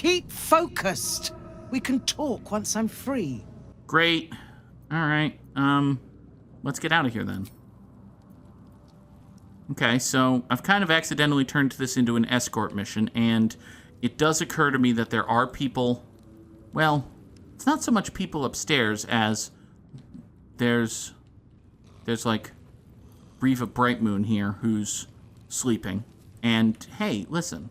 Keep focused. We can talk once I'm free. Great. All right. Let's get out of here then. Okay, so I've kind of accidentally turned this into an escort mission, and it does occur to me that there are people... Well, it's not so much people upstairs as there's like Riva Brightmoon here who's sleeping. And hey, listen.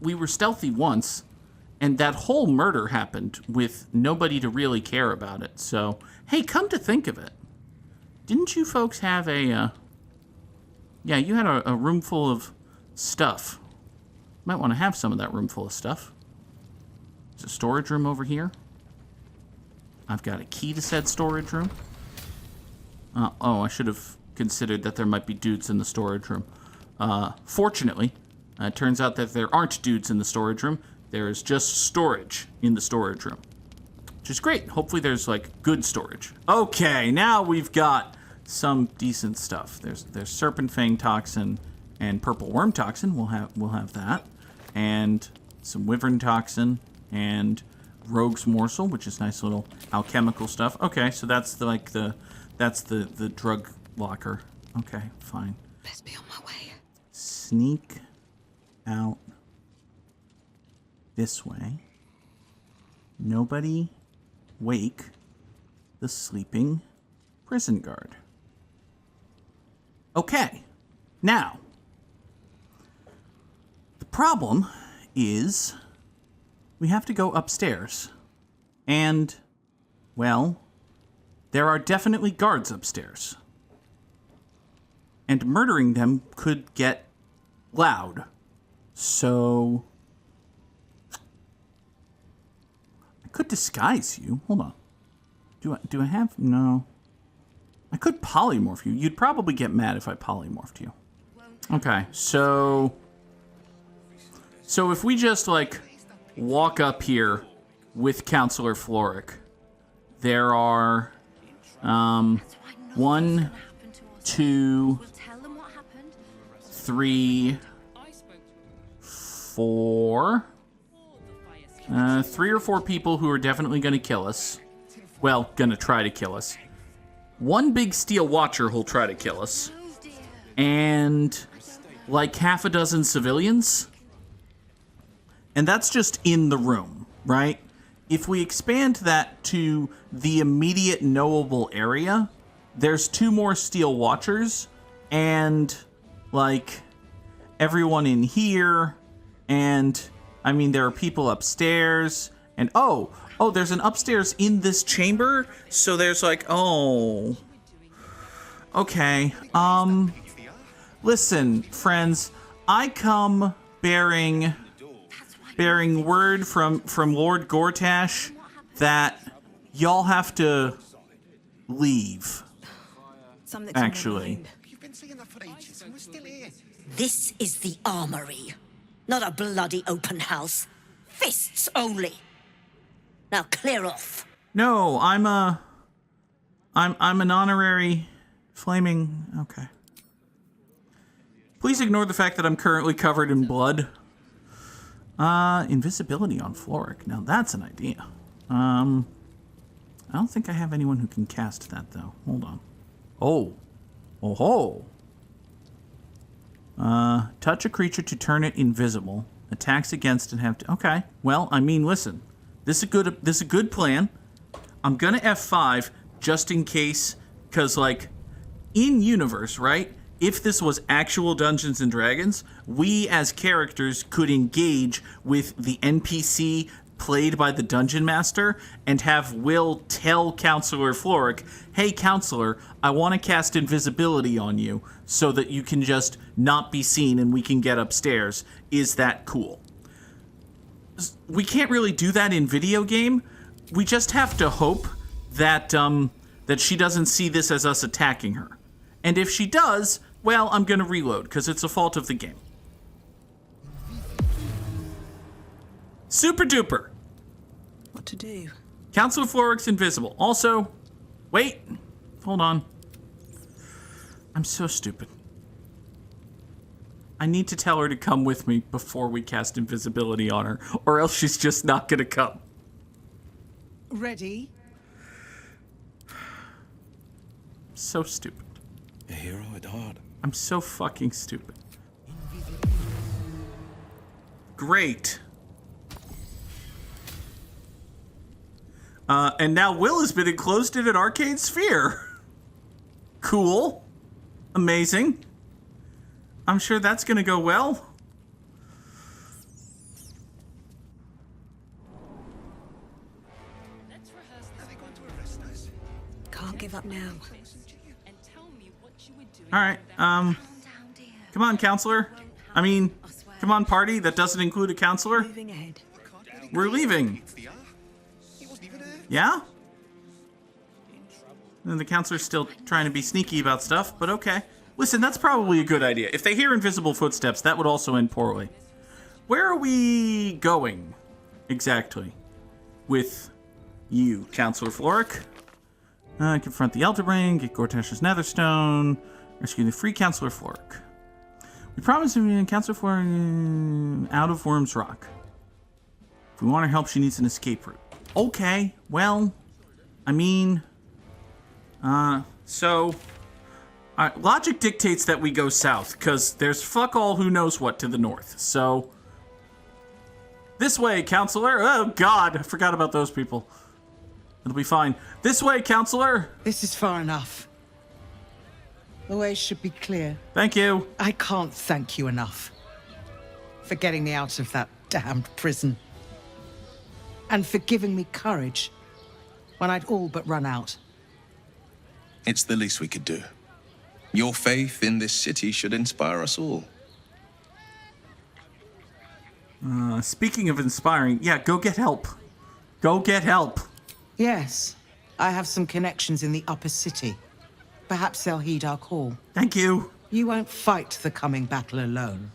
We were stealthy once, and that whole murder happened with nobody to really care about it. So, hey, come to think of it. Didn't you folks have a, yeah, you had a room full of stuff. Might want to have some of that room full of stuff. There's a storage room over here. I've got a key to said storage room. Oh, I should have considered that there might be dudes in the storage room. Fortunately, it turns out that there aren't dudes in the storage room. There is just storage in the storage room. Which is great. Hopefully there's, like, good storage. Okay, now we've got some decent stuff. There's Serpent Fang Toxin and Purple Worm Toxin. We'll have that. And some Wyvern Toxin and Rogue's Morsel, which is nice little alchemical stuff. Okay, so that's the drug locker. Okay, fine. Best be on my way. Sneak out this way. Nobody wake the sleeping prison guard. Okay, now, the problem is we have to go upstairs. And, well, there are definitely guards upstairs. And murdering them could get loud. So... I could disguise you. Hold on. Do I have... No. I could polymorph you. You'd probably get mad if I polymorphed you. Okay, so... So if we just, like, walk up here with Counsellor Florrick, there are... 1, 2, 3, 4... 3 or 4 people who are definitely going to kill us. Well, going to try to kill us. 1 big steel watcher who'll try to kill us. And like half a dozen civilians. And that's just in the room, right? If we expand that to the immediate knowable area, there's 2 more steel watchers and like everyone in here, and I mean, there are people upstairs, and oh, there's an upstairs in this chamber, so there's like, oh, okay, listen, friends, I come bearing word from Lord Gortash that y'all have to leave, actually. This is the armory. Not a bloody open house. Fists only. Now clear off. No, I'm an honorary flaming... Okay. Please ignore the fact that I'm currently covered in blood. Invisibility on Florrick. Now that's an idea. I don't think I have anyone who can cast that, though. Hold on. Oh. Touch a creature to turn it invisible. Attacks against and have to... Okay. Well, I mean, listen. This is a good plan. I'm gonna F5 just in case, because, like, in universe, right? If this was actual Dungeons and Dragons, we as characters could engage with the NPC played by the Dungeon Master and have Wyll tell Counsellor Florrick, hey, Counselor, I want to cast invisibility on you so that you can just not be seen and we can get upstairs. Is that cool? We can't really do that in video game. We just have to hope that that she doesn't see this as us attacking her. And if she does, well, I'm going to reload because it's a fault of the game. Super duper. What to do? Counsellor Florrick's invisible. Also, wait, hold on. I'm so stupid. I need to tell her to come with me before we cast invisibility on her, or else she's just not gonna come. Ready? So stupid. A hero at heart. I'm so fucking stupid. Great. And now Wyll has been enclosed in an arcane sphere. Cool. Amazing. I'm sure that's gonna go well. Can't give up now. All right. Come on, counselor. I mean, come on, party. That doesn't include a counselor. Moving ahead. We're leaving. Yeah? And the counselor's still trying to be sneaky about stuff, but okay. Listen, that's probably a good idea. If they hear invisible footsteps, that would also end poorly. Where are we going, exactly, with you, Counsellor Florrick? Confront the Elder Brain, get Gortash's Netherstone, rescue the free Counsellor Florrick. We promise to Counsellor Florrick out of Worm's Rock. If we want her help, she needs an escape route. Okay, well, I mean, logic dictates that we go south, because there's fuck all who knows what to the north, so... This way, counselor! Oh, God, I forgot about those people. It'll be fine. This way, counselor! This is far enough. The way should be clear. Thank you. I can't thank you enough for getting me out of that damned prison. And for giving me courage when I'd all but run out. It's the least we could do. Your faith in this city should inspire us all. Speaking of inspiring, yeah, go get help. Go get help. Yes, I have some connections in the upper city. Perhaps they'll heed our call. Thank you. You won't fight the coming battle alone.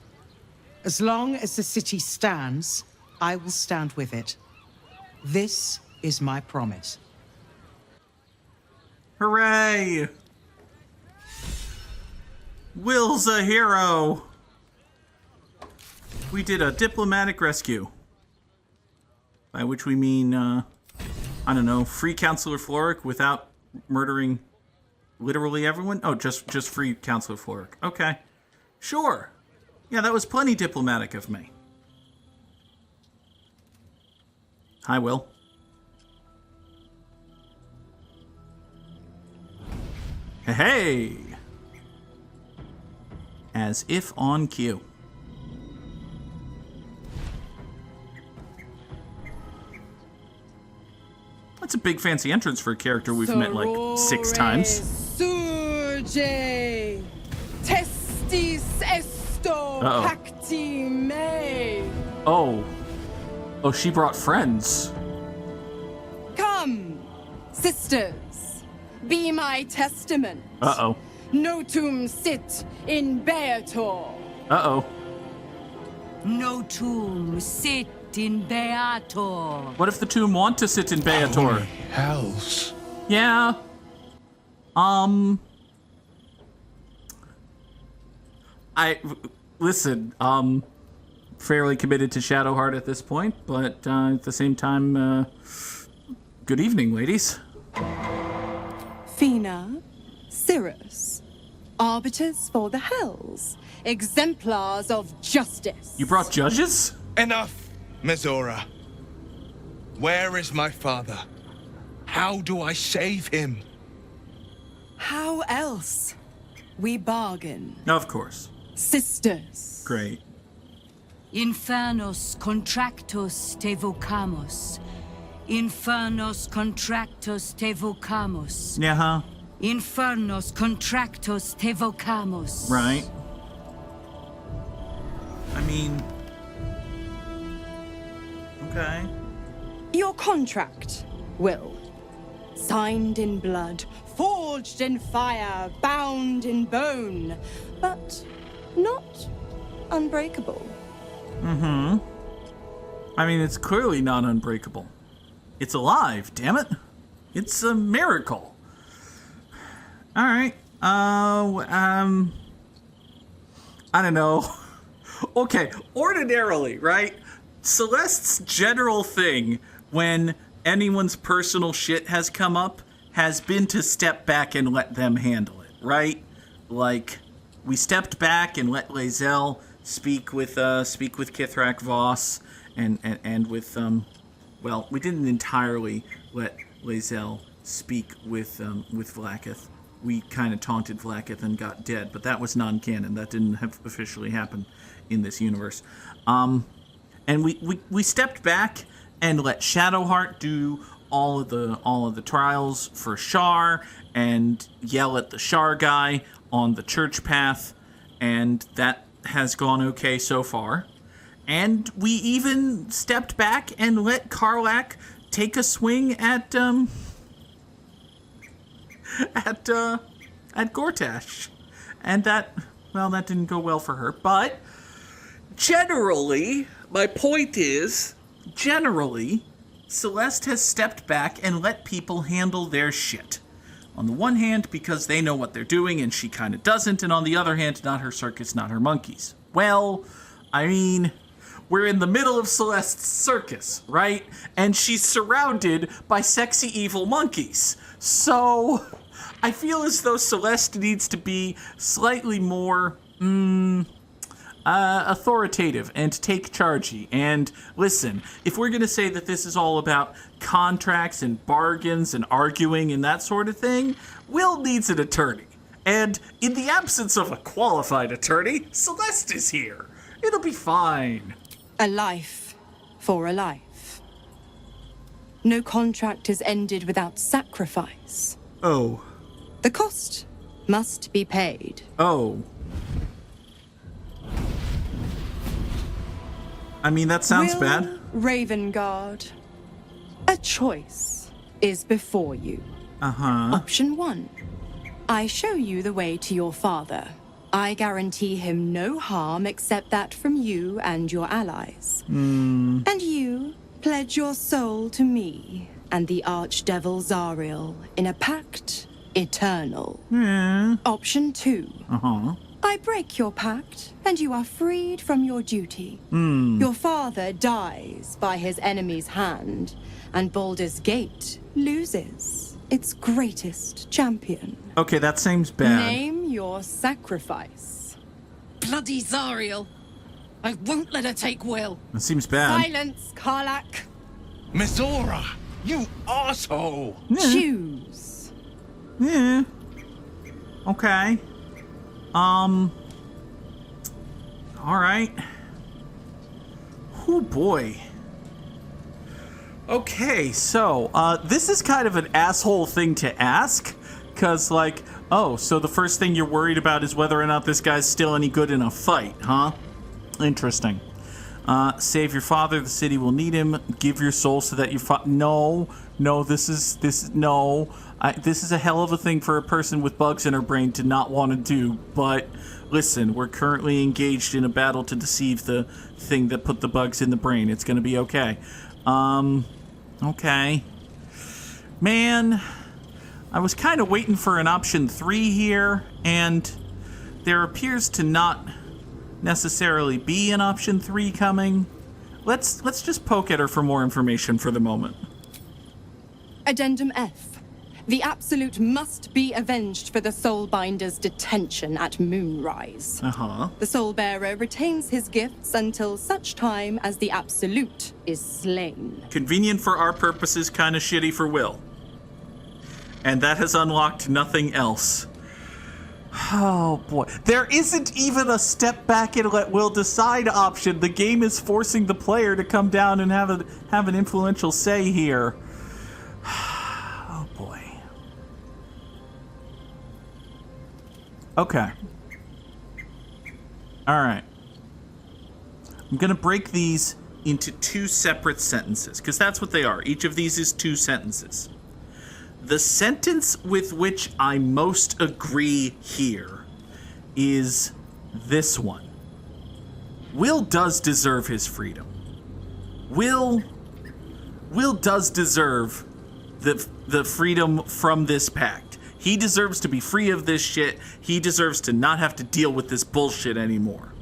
As long as the city stands, I will stand with it. This is my promise. Hooray! Wyll's a hero! We did a diplomatic rescue. By which we mean, I don't know, free Counsellor Florrick without murdering literally everyone? Oh, just free Counsellor Florrick. Okay. Sure. Yeah, that was plenty diplomatic of me. Hi, Wyll. Hey! As if on cue. That's a big fancy entrance for a character we've met like 6 times. Surge, testis esto pacti me. Oh. Oh, she brought friends. Come, sisters, be my testament. Uh-oh. Notum sit in Beator. Uh-oh. Notum sit in Beator. What if the tomb want to sit in Beator? Hells. Yeah. Listen, fairly committed to Shadowheart at this point, but at the same time, good evening, ladies. Fina, Cirrus, arbiters for the hells, exemplars of justice. You brought judges? Enough, Mizora. Where is my father? How do I save him? How else? We bargain. Of course. Sisters. Great. Infernos contractus te vocamus. Infernos contractus te vocamus. Yeah, huh? Infernos contractus te vocamus. Right. I mean... Okay. Your contract, Wyll. Signed in blood, forged in fire, bound in bone, but not unbreakable. Mm-hmm. I mean, it's clearly not unbreakable. It's alive, damn it. It's a miracle. All right. I don't know. Okay, ordinarily, right? Celeste's general thing when anyone's personal shit has come up has been to step back and let them handle it, right? Like, we stepped back and let Lae'zel speak with Kithrak Voss and with well, we didn't entirely let Lae'zel speak with Vlaakith. We kind of taunted Vlaakith and got dead, but that was non-canon. That didn't have officially happen in this universe. And we stepped back and let Shadowheart do all of the trials for Shar and yell at the Shar guy on the church path, and that has gone okay so far. And we even stepped back and let Karlach take a swing at Gortash. And that didn't go well for her. But generally, my point is, Celeste has stepped back and let people handle their shit. On the one hand, because they know what they're doing and she kind of doesn't, and on the other hand, not her circus, not her monkeys. Well, I mean, we're in the middle of Celeste's circus, right? And she's surrounded by sexy evil monkeys. So I feel as though Celeste needs to be slightly more authoritative and take chargey. And listen, if we're going to say that this is all about contracts and bargains and arguing and that sort of thing, Wyll needs an attorney. And in the absence of a qualified attorney, Celeste is here. It'll be fine. A life for a life. No contract is ended without sacrifice. Oh. The cost must be paid. Oh. I mean, that sounds Wyll bad. Ravengard, a choice is before you. Uh-huh. Option 1. I show you the way to your father. I guarantee him no harm except that from you and your allies. And you pledge your soul to me and the Archdevil Zariel in a pact eternal. Option 2. Uh-huh. I break your pact, and you are freed from your duty. Your father dies by his enemy's hand, and Baldur's Gate loses its greatest champion. Okay, that seems bad. Name your sacrifice. Bloody Zariel. I won't let her take Wyll. That seems bad. Silence, Karlach. Mizora, you arsehole! Choose. Yeah. Okay. Alright. Oh boy. Okay, so, this is kind of an asshole thing to ask. Cause, like, oh, so the first thing you're worried about is whether or not this guy's still any good in a fight, huh? Interesting. Save your father, the city will need him. Give your soul so that your No, this is a hell of a thing for a person with bugs in her brain to not want to do, but listen, we're currently engaged in a battle to deceive the thing that put the bugs in the brain. It's gonna be okay. Okay. Man, I was kind of waiting for an option 3 here, and there appears to not necessarily be an option 3 coming. Let's just poke at her for more information for the moment. Addendum F. The Absolute must be avenged for the Soulbinder's detention at Moonrise. Uh-huh. The Soulbearer retains his gifts until such time as the Absolute is slain. Convenient for our purposes, kind of shitty for Wyll. And that has unlocked nothing else. Oh boy. There isn't even a step back and let Wyll decide option. The game is forcing the player to come down and have an influential say here. Oh boy. Okay. Alright. I'm gonna break these into 2 separate sentences, because that's what they are. Each of these is 2 sentences. The sentence with which I most agree here is this one. Wyll does deserve his freedom. Wyll does deserve the freedom from this pact. He deserves to be free of this shit. He deserves to not have to deal with this bullshit anymore.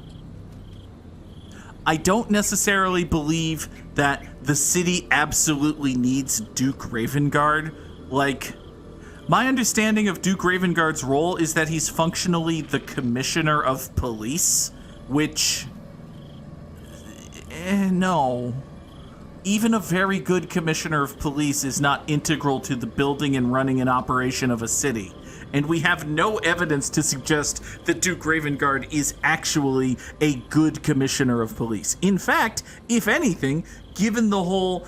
I don't necessarily believe that the city absolutely needs Duke Ravengard. Like, my understanding of Duke Ravengard's role is that he's functionally the commissioner of police, which... no. Even a very good commissioner of police is not integral to the building and running and operation of a city. And we have no evidence to suggest that Duke Ravengard is actually a good commissioner of police. In fact, if anything, given the whole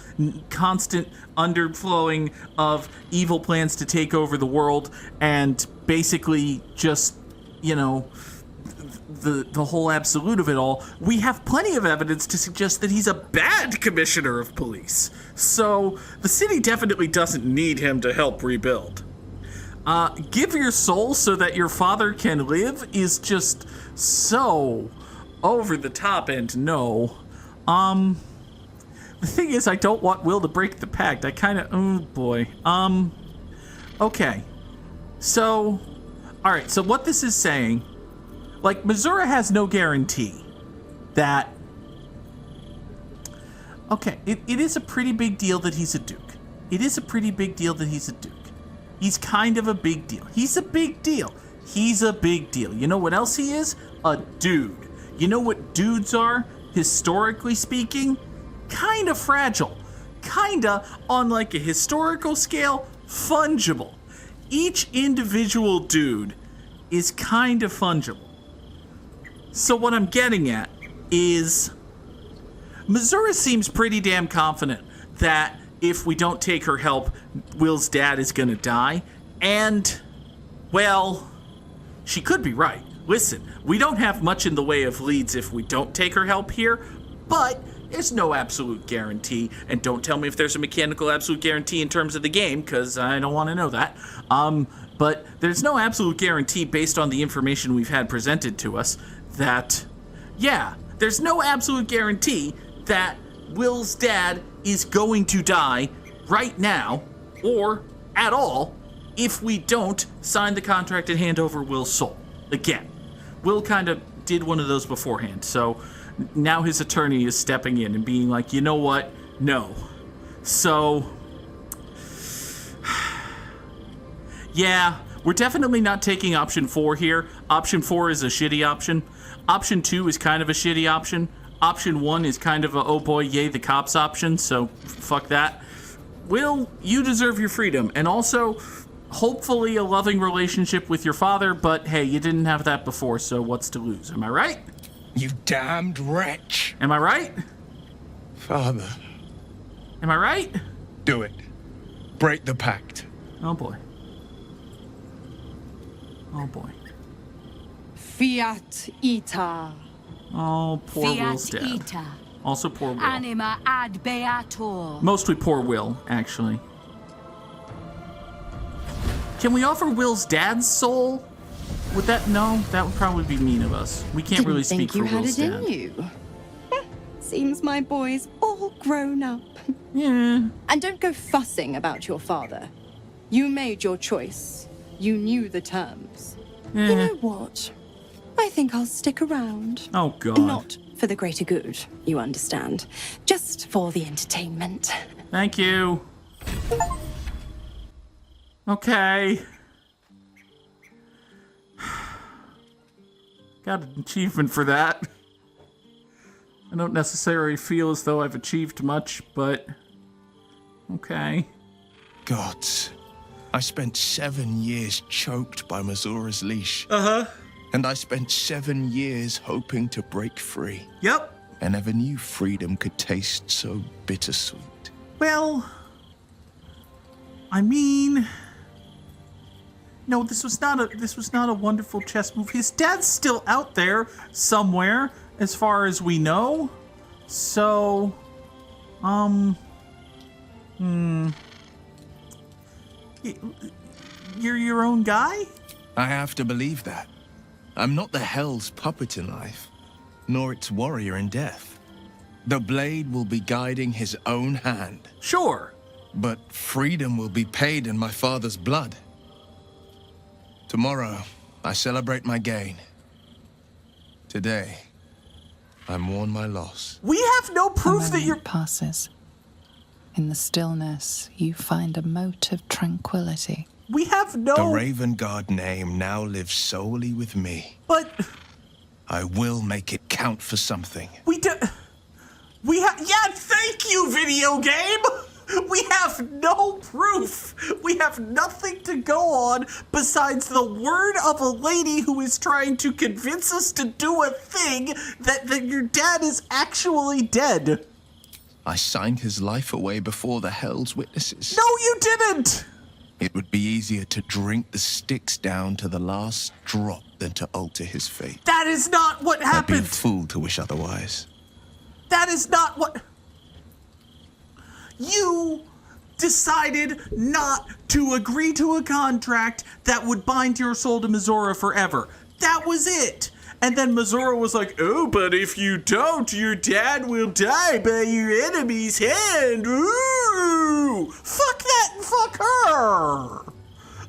constant underflowing of evil plans to take over the world and basically just, you know, the whole absolute of it all, we have plenty of evidence to suggest that he's a bad commissioner of police. So the city definitely doesn't need him to help rebuild. Give your soul so that your father can live is just so over the top and no. The thing is, I don't want Wyll to break the pact. I kind of, oh boy. Okay. So, alright, so what this is saying, like, Mizora has no guarantee that, okay, it is a pretty big deal that he's a duke. It is a pretty big deal that he's a duke. He's kind of a big deal. He's a big deal. He's a big deal. You know what else he is? A dude. You know what dudes are, historically speaking? Kind of fragile. Kinda, on like a historical scale, fungible. Each individual dude is kind of fungible. So what I'm getting at is Mizora seems pretty damn confident that if we don't take her help, Wyll's dad is gonna die. And, well, she could be right. Listen, we don't have much in the way of leads if we don't take her help here, but there's no absolute guarantee. And don't tell me if there's a mechanical absolute guarantee in terms of the game, because I don't want to know that. But there's no absolute guarantee based on the information we've had presented to us that, yeah, there's no absolute guarantee that Wyll's dad is going to die right now or at all if we don't sign the contract and hand over Wyll's soul. Again, Wyll kind of did one of those beforehand, so now his attorney is stepping in and being like, you know what? No. So, yeah, we're definitely not taking option 4 here. Option 4 is a shitty option. Option 2 is kind of a shitty option. Option 1 is kind of a, oh boy, yay, the cops option, so fuck that. Wyll, you deserve your freedom, and also, hopefully a loving relationship with your father, but hey, you didn't have that before, so what's to lose? Am I right? You damned wretch. Am I right? Father. Am I right? Do it. Break the pact. Oh boy. Oh boy. Fiat ita. Oh, poor Wyll's Fiat dad. ita. Also poor Wyll. Anima ad beator. Mostly poor Wyll, actually. Can we offer Wyll's dad's soul? Would that, no, that would probably be mean of us. We can't really speak for Wyll's dad. Didn't think you had it in you. Seems my boy's all grown up. Yeah. And don't go fussing about your father. You made your choice. You knew the terms. You know what? I think I'll stick around. Oh, God. Not for the greater good, you understand. Just for the entertainment. Thank you. Okay. Got an achievement for that. I don't necessarily feel as though I've achieved much, but okay. Gods, I spent 7 years choked by Mizora's leash. And I spent 7 years hoping to break free. Yep. I never knew freedom could taste so bittersweet. Well, I mean, no, this was not a wonderful chess move. His dad's still out there somewhere, as far as we know. So, you're your own guy? I have to believe that. I'm not the Hell's puppet in life, nor its warrior in death. The blade will be guiding his own hand. Sure. But freedom will be paid in my father's blood. Tomorrow, I celebrate my gain. Today, I mourn my loss. We have no proof that you're... passes. In the stillness, you find a mote of tranquility. We have no... The Raven Guard name now lives solely with me. But... I will make it count for something. We have... Yeah, thank you, video game! We have no proof. We have nothing to go on besides the word of a lady who is trying to convince us to do a thing that your dad is actually dead. I signed his life away before the Hell's witnesses. No, you didn't! It would be easier to drink the sticks down to the last drop than to alter his fate. That is not what I'd be a happened. fool to wish otherwise. That is not what... You decided not to agree to a contract that would bind your soul to Mizora forever. That was it. And then Mizora was like, oh, but if you don't, your dad will die by your enemy's hand. Ooh! Fuck that and fuck her.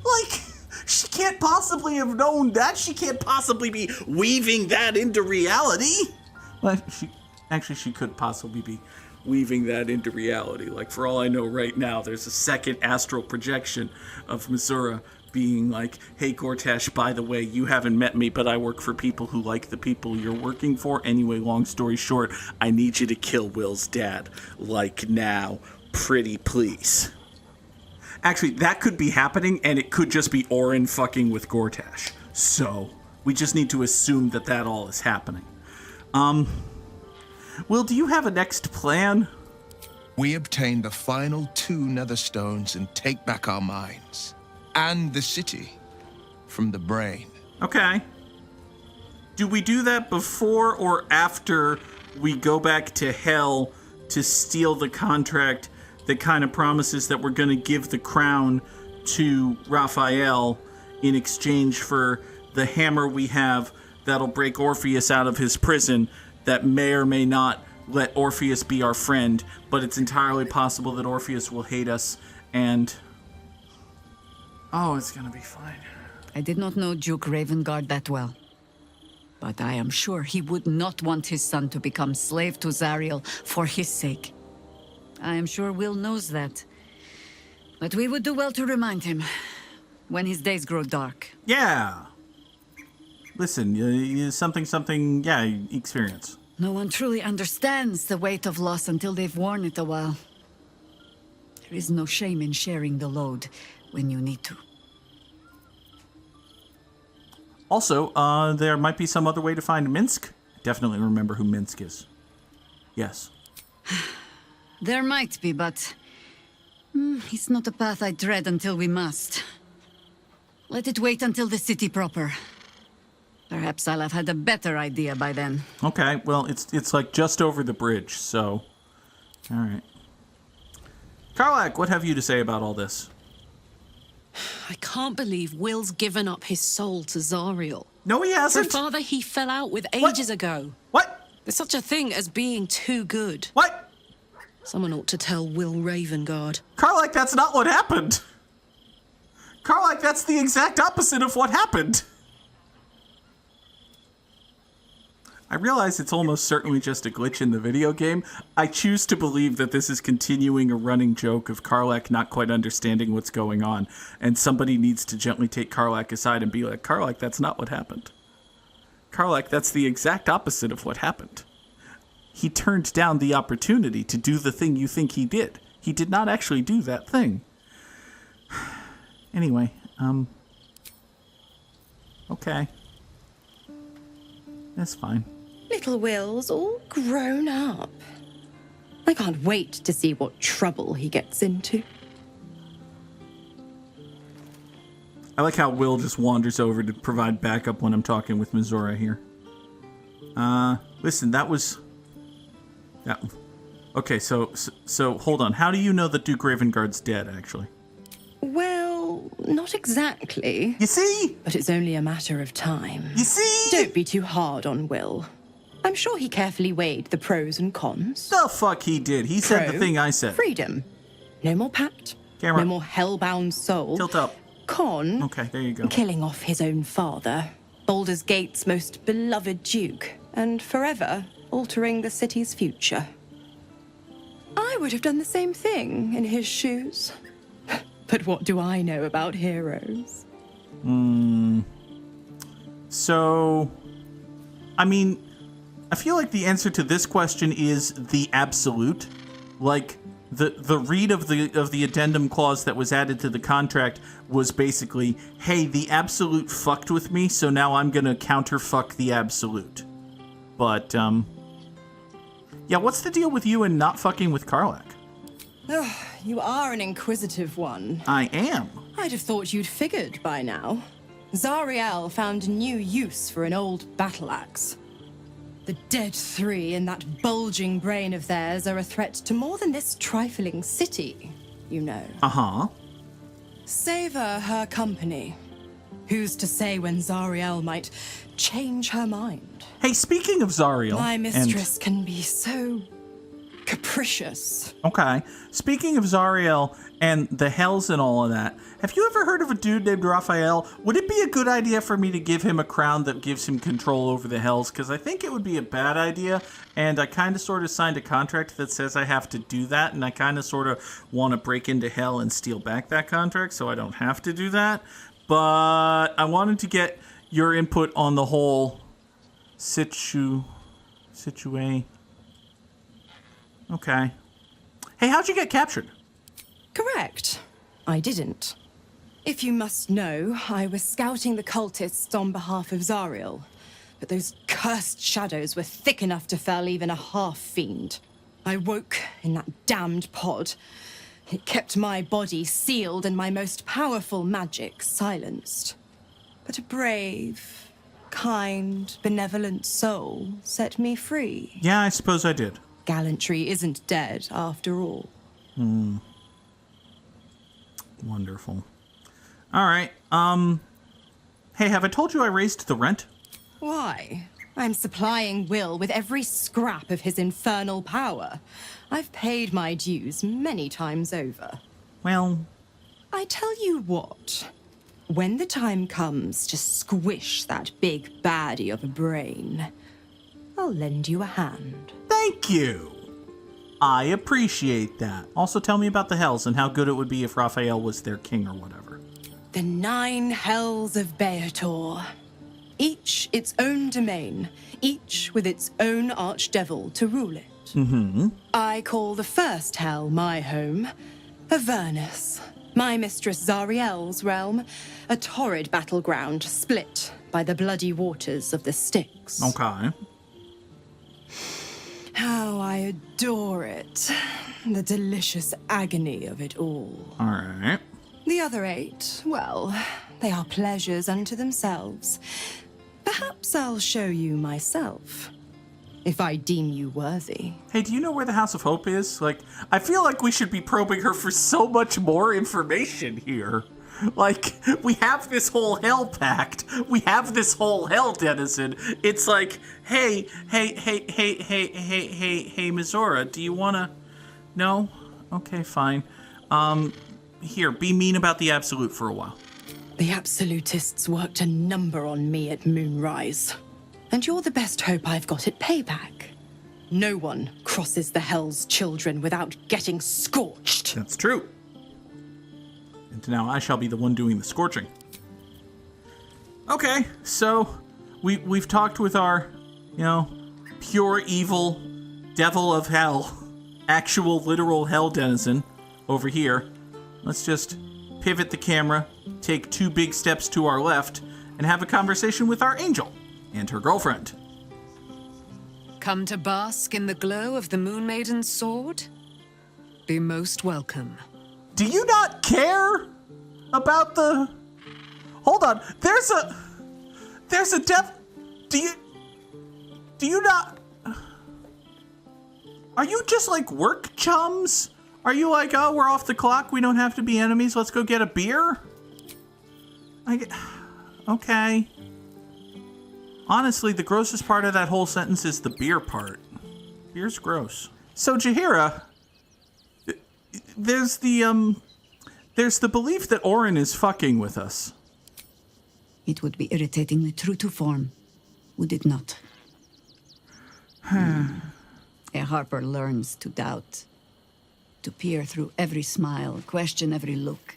Like, she can't possibly have known that. She can't possibly be weaving that into reality. Well, she could possibly be weaving that into reality. Like, for all I know right now, there's a second astral projection of Mizora being like, hey, Gortash, by the way, you haven't met me, but I work for people who like the people you're working for. Anyway, long story short, I need you to kill Wyll's dad. Like now. Pretty please. Actually, that could be happening, and it could just be Orin fucking with Gortash. So, we just need to assume that all is happening. Wyll, do you have a next plan? We obtain the final 2 nether stones and take back our minds. And the city. From the brain. Okay. Do we do that before or after we go back to Hell to steal the contract that kind of promises that we're going to give the crown to Raphael in exchange for the hammer we have that'll break Orpheus out of his prison that may or may not let Orpheus be our friend, but it's entirely possible that Orpheus will hate us and... Oh, it's going to be fine. I did not know Duke Ravengard that well. But I am sure he would not want his son to become slave to Zariel for his sake. I am sure Wyll knows that. But we would do well to remind him when his days grow dark. Yeah. Listen, something, experience. No one truly understands the weight of loss until they've worn it a while. There is no shame in sharing the load when you need to. Also, there might be some other way to find Minsk. Definitely remember who Minsk is. Yes. There might be, but... it's not a path I tread until we must. Let it wait until the city proper. Perhaps I'll have had a better idea by then. Okay, well, it's like just over the bridge, so... Alright. Karlach, what have you to say about all this? I can't believe Wyll's given up his soul to Zariel. No, he For a hasn't! father he fell out with ages ago. What? There's such a thing as being too good. What? Someone ought to tell Wyll Ravengard. Karlach, that's not what happened! Karlach, that's the exact opposite of what happened! I realize it's almost certainly just a glitch in the video game. I choose to believe that this is continuing a running joke of Karlach not quite understanding what's going on, and somebody needs to gently take Karlach aside and be like, Karlach, that's not what happened. Karlach, that's the exact opposite of what happened. He turned down the opportunity to do the thing you think he did. He did not actually do that thing. Anyway, okay. That's fine. Little Wyll's all grown up. I can't wait to see what trouble he gets into. I like how Wyll just wanders over to provide backup when I'm talking with Mizora here. Listen, that was... Yeah. Okay, so hold on. How do you know that Duke Ravengard's dead, actually? Well, not exactly. You see? But it's only a matter of time. You see? Don't be too hard on Wyll. I'm sure he carefully weighed the pros and cons. The fuck he did. He said the Pro, thing I said. Freedom. No more pact. Camera. No more hellbound soul. Tilt up. Con. Okay, there you go. Killing off his own father. Baldur's Gate's most beloved duke. And forever altering the city's future. I would have done the same thing in his shoes. But what do I know about heroes? So, I mean, I feel like the answer to this question is the absolute. Like, the read of the addendum clause that was added to the contract was basically, hey, the absolute fucked with me, so now I'm gonna counterfuck the absolute. But, yeah, what's the deal with you and not fucking with Karlach? You are an inquisitive one. I am. I'd have thought you'd figured by now. Zariel found a new use for an old battle axe. The dead three in that bulging brain of theirs are a threat to more than this trifling city, you know. Uh-huh. Savor her company. Who's to say when Zariel might change her mind? Hey, speaking of Zariel... My mistress can be so capricious. Okay. Speaking of Zariel and the hells and all of that, have you ever heard of a dude named Raphael? Would it be a good idea for me to give him a crown that gives him control over the hells? Because I think it would be a bad idea, and I kind of sort of signed a contract that says I have to do that, and I kind of sort of want to break into hell and steal back that contract so I don't have to do that. But I wanted to get your input on the whole situation. Okay. Hey, how'd you get captured? Correct. I didn't. If you must know, I was scouting the cultists on behalf of Zariel, but those cursed shadows were thick enough to fell even a half-fiend. I woke in that damned pod. It kept my body sealed and my most powerful magic silenced. But a brave, kind, benevolent soul set me free. Yeah, I suppose I did. Gallantry isn't dead, after all. Wonderful. All right. Hey, have I told you I raised the rent? Why? I'm supplying Wyll with every scrap of his infernal power. I've paid my dues many times over. Well... I tell you what. When the time comes to squish that big baddie of a brain, I'll lend you a hand. Thank you! I appreciate that. Also, tell me about the hells and how good it would be if Raphael was their king or whatever. The 9 hells of Beator. Each its own domain, each with its own archdevil to rule it. I call the first hell my home, Avernus. My mistress Zariel's realm, a torrid battleground split by the bloody waters of the Styx. Okay. How I adore it. The delicious agony of it all. All right. The other 8, well, they are pleasures unto themselves. Perhaps I'll show you myself, if I deem you worthy. Hey, do you know where the House of Hope is? Like, I feel like we should be probing her for so much more information here. Like, we have this whole hell pact. We have this whole hell denizen. It's like, hey, Mizora, do you wanna... No? Okay, fine. Here, be mean about the Absolute for a while. The Absolutists worked a number on me at Moonrise. And you're the best hope I've got at payback. No one crosses the Hell's Children without getting scorched. That's true. And now I shall be the one doing the scorching. Okay, so we've talked with our, pure evil devil of hell, actual literal hell denizen over here. Let's just pivot the camera, take 2 big steps to our left, and have a conversation with our angel and her girlfriend. Come to bask in the glow of the Moon Maiden's sword? Be most welcome. Do you not care about the... Hold on. There's a death... Do you not... Are you just like work chums? Are you like, oh, we're off the clock, we don't have to be enemies, let's go get a beer? Okay. Honestly, the grossest part of that whole sentence is the beer part. Beer's gross. So, Jaheira, there's the belief that Orin is fucking with us. It would be irritatingly true to form, would it not? A Harper learns to doubt, to peer through every smile, question every look.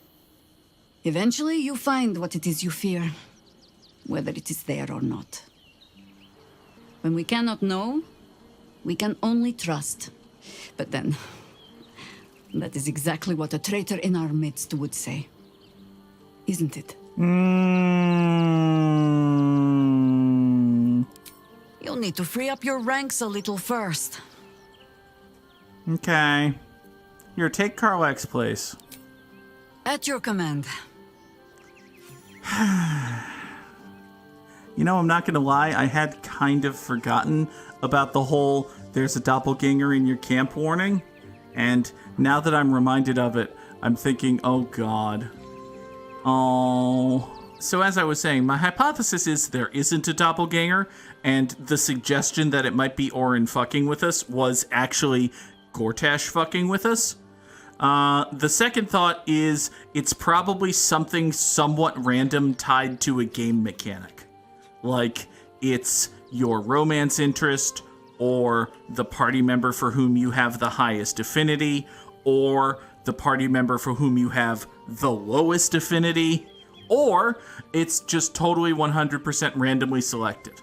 Eventually, you find what it is you fear, whether it is there or not. When we cannot know, we can only trust. But then, that is exactly what a traitor in our midst would say. Isn't it? You'll need to free up your ranks a little first. Okay. Here, take Karlach's place. At your command. You know, I'm not gonna lie, I had kind of forgotten about the whole "there's a doppelganger in your camp" warning. And now that I'm reminded of it, I'm thinking, oh god. Oh. So as I was saying, my hypothesis is there isn't a doppelganger, and the suggestion that it might be Orin fucking with us was actually Gortash fucking with us. The second thought is it's probably something somewhat random tied to a game mechanic. Like, it's your romance interest, or the party member for whom you have the highest affinity, or the party member for whom you have the lowest affinity, or it's just totally 100% randomly selected.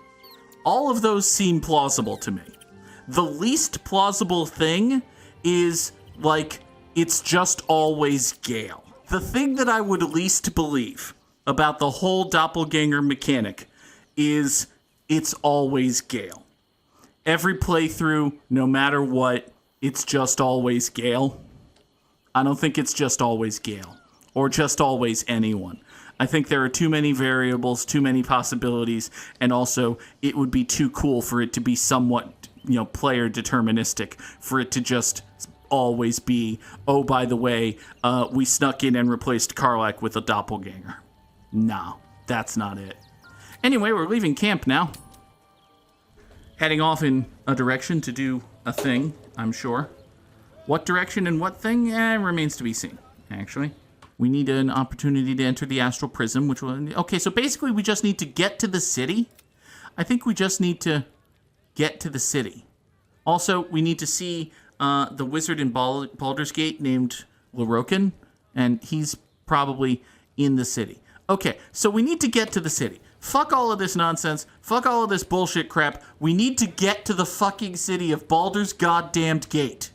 All of those seem plausible to me. The least plausible thing is, like, it's just always Gale. The thing that I would least believe about the whole doppelganger mechanic is it's always Gale. Every playthrough, no matter what, it's just always Gale. I don't think it's just always Gale, or just always anyone. I think there are too many variables, too many possibilities, and also it would be too cool for it to be somewhat, player deterministic, for it to just always be, oh, by the way, we snuck in and replaced Karlach with a doppelganger. No, that's not it. Anyway, we're leaving camp now. Heading off in a direction to do a thing, I'm sure. What direction and what thing remains to be seen, actually. We need an opportunity to enter the astral prism, which will... Okay, so basically we just need to get to the city. I think we just need to get to the city. Also, we need to see the wizard in Baldur's Gate named Lorokin, and he's probably in the city. Okay, so we need to get to the city. Fuck all of this nonsense. Fuck all of this bullshit crap. We need to get to the fucking city of Baldur's goddamned Gate.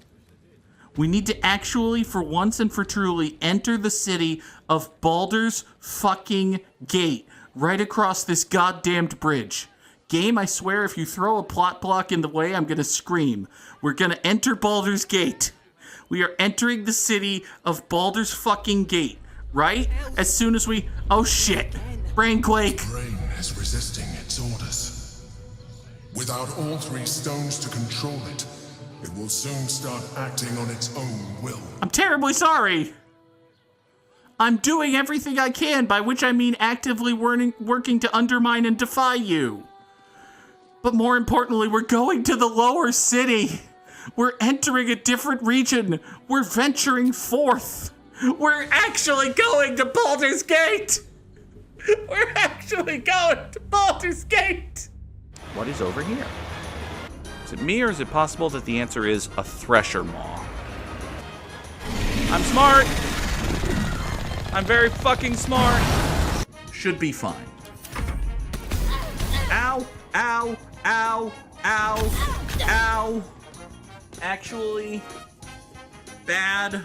We need to actually, for once and for truly, enter the city of Baldur's fucking Gate. Right across this goddamned bridge. Game, I swear, if you throw a plot block in the way, I'm gonna scream. We're gonna enter Baldur's Gate. We are entering the city of Baldur's fucking Gate. Right? As soon as we... Oh shit. Brainquake. The brain is resisting its orders. Without all three stones to control it, it will soon start acting on its own will. I'm terribly sorry. I'm doing everything I can, by which I mean actively working to undermine and defy you. But more importantly, we're going to the lower city. We're entering a different region. We're venturing forth. We're actually going to Baldur's Gate. We're actually going to Baldur's Gate. What is over here? Is it me, or is it possible that the answer is a thresher maw? I'm smart! I'm very fucking smart! Should be fine. Ow, ow, ow, ow, ow. Actually, bad.